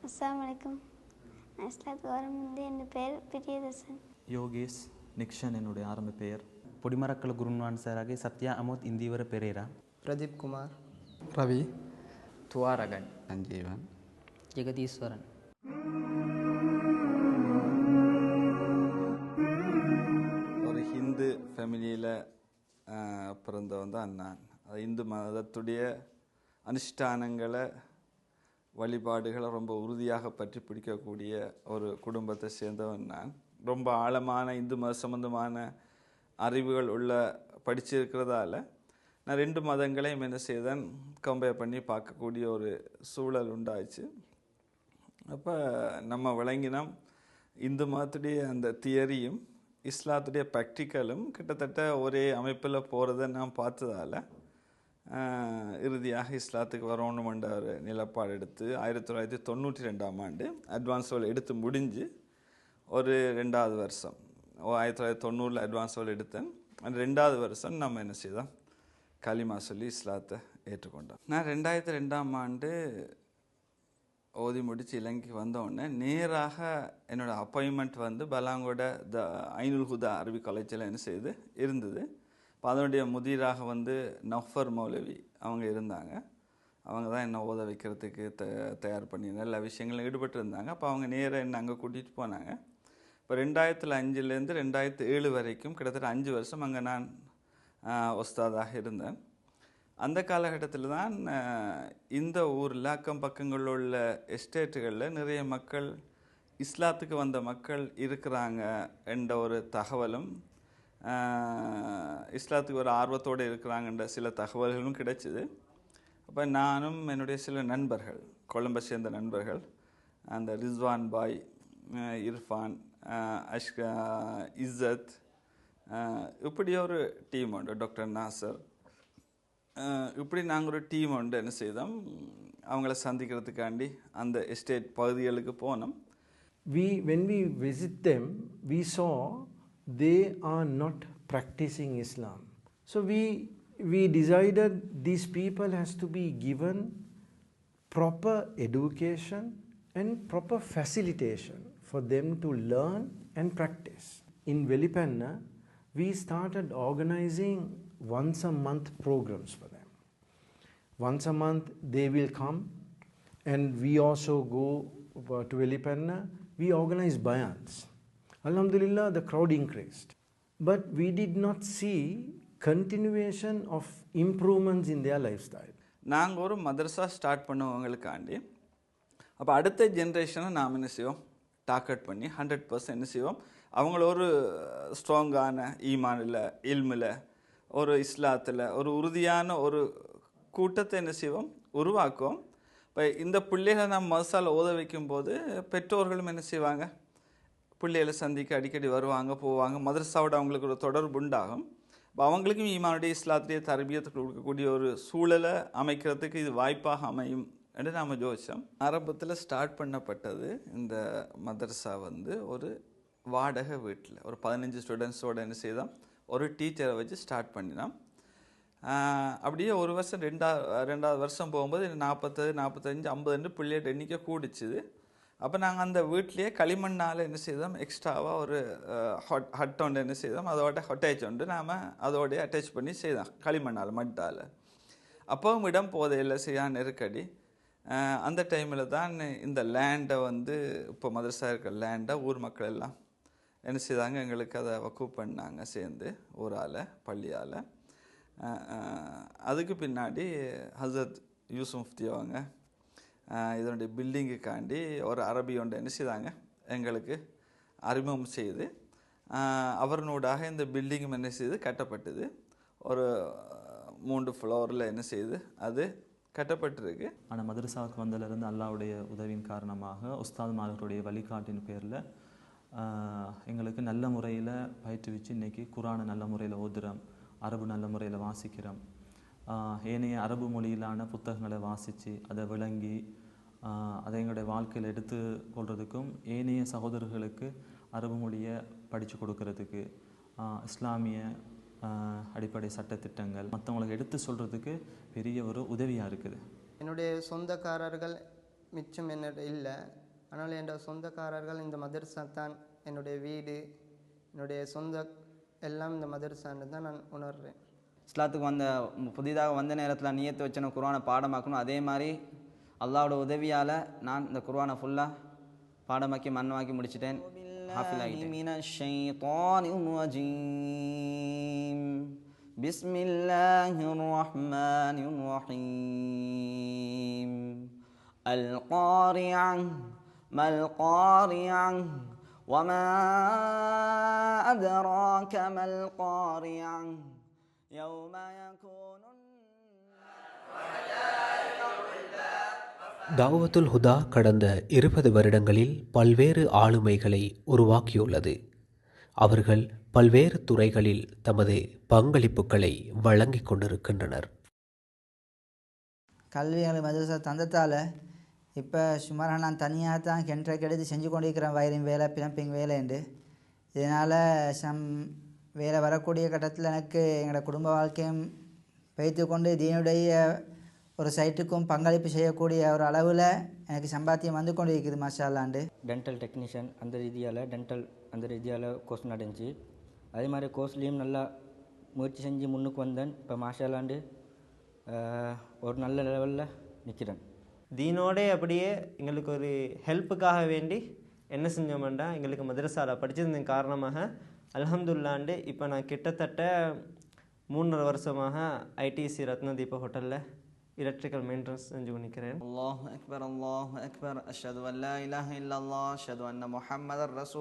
அஸ்ஸலாமு அலைக்கும். நான் இஸ்லாத்துக்கு வரும்போது என் பேர் பிரியதர்சன். ಯೋಗೇಶ್ ನಿಕ್ಷನ್ என்னுடைய ஆரம்ப பெயர். ಪೊಡಿಮರಕ್ಕಳ ಗುರುನ್ವಾನ್ ಸರಾಗಿ ಸತ್ಯ ಅಮೋತ್ ಇಂದಿವರ ಪೆರೇರಾ. ಪ್ರದೀಪ್ ಕುಮಾರ್, ரவி, துவாரகன், சஞ்சீவன், ஜெகதீஸ்வரன். ஒரு ஹிந்து ஃபேமிலியில் பிறந்தவன் தான் நான். அது இந்து மதத்துடைய அனுஷ்டானங்களை வழிபாடுகளை ரொம்ப உறுதியாக பற்றி பிடிக்கக்கூடிய ஒரு குடும்பத்தை சேர்ந்தவன் நான். ரொம்ப ஆழமான இந்து மத சம்பந்தமான அறிவுகள் உள்ள படிச்சிருக்கிறதால நான் ரெண்டு மதங்களையும் என்ன செய்தேன் கம்பேர் பண்ணி பார்க்கக்கூடிய ஒரு சூழல் உண்டாச்சு. அப்போ நம்ம விளங்கினோம் இந்து மதத்துடைய அந்த தியரியும் இஸ்லாத்துடைய ப்ராக்டிக்கலும் கிட்டத்தட்ட ஒரே அமைப்பில் போகிறத நான் பார்த்ததால் இறுதியாக இஸ்லாத்துக்கு வரணுமென்ற ஒரு நிலப்பாடு எடுத்து 1992ஆம் ஆண்டு அட்வான்ஸ் லெவல் எடுத்து முடிஞ்சு ஒரு 2வது வருஷம் 1990 அட்வான்ஸ் லெவல் எடுத்தேன். அந்த 2வது வருஷம் நம்ம என்ன செய்தோம் களிமா சொல்லி இஸ்லாத்தை ஏற்றுக்கொண்டோம். நான் 2002ஆம் ஆண்டு ஓதி முடித்து இலங்கைக்கு வந்தோடனே நேராக என்னோடய அப்பாயின்மெண்ட் வந்து பலாங்கோட ஐனுல் ஹுதா அரபி காலேஜில் என்ன செய்து இருந்தது. இப்போ அதனுடைய முதிராக வந்து நஃபர் மௌலவி அவங்க இருந்தாங்க. அவங்க தான் என்னை ஓத வைக்கிறதுக்கு தயார் பண்ணி எல்லா விஷயங்களும் ஈடுபட்டு இருந்தாங்க. அப்போ அவங்க நேராக என்னை அங்கே கூட்டிகிட்டு போனாங்க. இப்போ 2005லேருந்து 2007 வரைக்கும் கிட்டத்தட்ட 5 வருஷம் அங்கே நான் ஒஸ்தாதாக இருந்தேன். அந்த காலகட்டத்தில் தான் இந்த ஊரில் அக்கம் பக்கங்களில் உள்ள எஸ்டேட்டுகளில் நிறைய மக்கள் இஸ்லாத்துக்கு வந்த மக்கள் இருக்கிறாங்க என்ற ஒரு தகவலும் இஸ்லாத்துக்கு ஒரு ஆர்வத்தோடு இருக்கிறாங்கன்ற சில தகவல்களும் கிடைச்சிது. அப்போ நானும் என்னுடைய சில நண்பர்கள் கொழும்பை சேர்ந்த நண்பர்கள் அந்த ரிஸ்வான் பாய், இர்ஃபான், இஸ்ஸத், இப்படி ஒரு டீம் உண்டு, டாக்டர் நாசர், இப்படி நாங்கள் ஒரு டீம் உண்டு என்ன செய்தோம் அவங்கள சந்திக்கிறதுக்காண்டி அந்த எஸ்டேட் பகுதிகளுக்கு போனோம். when we visit them, we saw they are not practicing Islam. So we decided these people has to be given proper education and proper facilitation for them to learn and practice. In Velipanna, we started organizing once a month programs for them. Once a month they will come, and we also go to Velipanna. We organize bayans. Alhamdulillah, the crowd increased. But we did not see continuation of improvements in their lifestyle. நாங்கள் ஒரு மதரசா start பண்ணுவவங்களுக்காண்டி அப்போ அடுத்த ஜென்ரேஷனை நாம் என்ன செய்வோம் target பண்ணி 100% என்ன செய்வோம் அவங்கள ஒரு ஸ்ட்ராங்கான ஈமானில் இல்மில் ஒரு இஸ்லாத்தில் ஒரு உறுதியான ஒரு கூட்டத்தை என்ன செய்வோம் உருவாக்குவோம். இப்போ இந்த பிள்ளைகளை நம்ம மதரசாவில் ஓத வைக்கும்போது பெற்றோர்களும் என்ன செய்வாங்க பிள்ளைகளை சந்திக்க அடிக்கடி வருவாங்க போவாங்க. மதரசாவோட அவங்களுக்கு ஒரு தொடர்பு உண்டாகும். இப்போ அவங்களுக்கும் ஈமானுடைய இஸ்லாத்துடைய தரபியத்தை கொடுக்கக்கூடிய ஒரு சூழலை அமைக்கிறதுக்கு இது வாய்ப்பாக அமையும் என்று நாம் யோசித்தோம். ஆரம்பத்தில் ஸ்டார்ட் பண்ணப்பட்டது இந்த மதரசா வந்து ஒரு வாடகை வீட்டில் ஒரு 15 ஸ்டூடெண்ட்ஸோடு என்ன செய்தோம் ஒரு டீச்சரை வச்சு ஸ்டார்ட் பண்ணினோம். அப்படியே ஒரு வருஷம் 2வது வருஷம் போகும்போது 40, 45, 50 பிள்ளையோட எண்ணிக்கை கூடிச்சுது. அப்போ நாங்கள் அந்த வீட்லேயே களிமண்ணால் என்ன செய்தோம் எக்ஸ்ட்ராவாக ஒரு ஹட் ஒன்று என்ன செய்தோம் அதோட அட்டாச் ஒன்று நாம் அதோடய அட்டாச் பண்ணி செய்தோம் களிமண்ணால் மட்டால். அப்போவும் இடம் போதையில் செய்ய நெருக்கடி. அந்த டைமில் தான் இந்த லேண்டை வந்து இப்போ மதரசா இருக்கிற லேண்டை ஊர் மக்கள் எல்லாம் என்ன செய்தாங்க எங்களுக்கு அதை வக்கூப் பண்ணாங்க சேர்ந்து ஊரால் பள்ளியால். அதுக்கு பின்னாடி ஹசரத் யூசுப் முஃப்தி அவங்க இதனுடைய பில்டிங்குக்காண்டி ஒரு அரபி ஒன்று என்ன செய்தாங்க எங்களுக்கு அறிமுகம் செய்து அவர்னூடாக இந்த பில்டிங்கும் என்ன செய்து கட்டப்பட்டது. ஒரு 3 ஃப்ளோரில் என்ன செய்து அது கட்டப்பட்டிருக்கு. ஆனால் மதரசாவுக்கு வந்ததிலிருந்து அல்லாவுடைய உதவியின் காரணமாக உஸ்தாத்மார்களுடைய வழிகாட்டின் பேரில் எங்களுக்கு நல்ல முறையில் பயிற்றுவிச்சு இன்றைக்கி குரானை நல்ல முறையில் ஓதுறோம், அரபு நல்ல முறையில் வாசிக்கிறோம். ஏனைய அரபு மொழியிலான புத்தகங்களை வாசித்து அதை விளங்கி அதை எங்களுடைய வாழ்க்கையில் எடுத்து கொள்வதுக்கும் ஏனைய சகோதரர்களுக்கு அரபு மொழியை படித்து கொடுக்கறதுக்கு இஸ்லாமிய அடிப்படை சட்டத்திட்டங்கள் மற்றவங்களுக்கு எடுத்து சொல்கிறதுக்கு பெரிய ஒரு உதவியாக இருக்குது. என்னுடைய சொந்தக்காரர்கள் மிச்சம் என்னோட இல்லை. அதனால் என்னோட சொந்தக்காரர்கள் இந்த மதரசா தான் என்னுடைய வீடு, என்னுடைய சொந்த எல்லாம் இந்த மதரசான்னு தான் நான் உணர்றேன். இஸ்லாத்துக்கு வந்த புதிதாக வந்த நேரத்தில் நியத்து வச்ச குர்ஆனை பாடமாக்கணும். அதே மாதிரி அல்லாஹ்வோட உதவியால் நான் இந்த குர்ஆனை ஃபுல்லாக பாடமாக்கி மண்ணமாக்கி முடிச்சிட்டேன். ஹாஃபில் ஆகிட்டேன். பிஸ்மில்லாஹிர் ரஹ்மானிர் ரஹீம். அல் காரிஅ மல் காரிஅ وما أدراك ما القارعة يوم يكون தாவத்துல் ஹுதா கடந்த 20 வருடங்களில் பல்வேறு ஆளுமைகளை உருவாக்கியுள்ளது. அவர்கள் பல்வேறு துறைகளில் தமது பங்களிப்புகளை வழங்கிக் கொண்டிருக்கின்றனர். கல்வி மதரசா தந்தத்தால் இப்போ சுமாராக நான் தனியாக தான் கென்ட்ராக்ட் எடுத்து செஞ்சு கொண்டிருக்கிறேன். வயரிங் வேலை, பிளம்பிங் வேலைண்டு. இதனால் வேலை வரக்கூடிய கட்டத்தில் எனக்கு எங்களோட குடும்ப வாழ்க்கையும் வைத்து கொண்டு தீனுடைய ஒரு சைட்டுக்கும் பங்களிப்பு செய்யக்கூடிய ஒரு அளவில் எனக்கு சம்பாத்தியம் வந்து கொண்டு இருக்குது. மாஷா அல்லாண்டு டென்டல் டெக்னீஷியன் அந்த ரீதியால் கோர்ஸ் நடந்துச்சு. அதே மாதிரி கோர்ஸ்லேயும் நல்லா முயற்சி செஞ்சு முன்னுக்கு வந்தேன். இப்போ மாஷா அல்லாண்டு ஒரு நல்ல லெவலில் நிற்கிறேன். தீனோடே அப்படியே எங்களுக்கு ஒரு ஹெல்ப்புக்காக வேண்டி என்ன செஞ்சோம்னா, எங்களுக்கு மதரசாவில் படித்ததன் காரணமாக அல்ஹம்துலில்லாஹ் இப்போ நான் கிட்டத்தட்ட 3.5 வருஷமாக ஐடிசி ரத்னதீப ஹோட்டலில் எலக்ட்ரிக்கல் மெயின்டெனன்ஸ் செஞ்சு கொண்டிருக்கிறேன். அல்லாஹு அக்பர், அல்லாஹு அக்பர், அஷ்ஹது அன் லா இலாஹா இல்லல்லாஹ், அஷ்ஹது அன்ன முஹம்மதர் ரசூல்.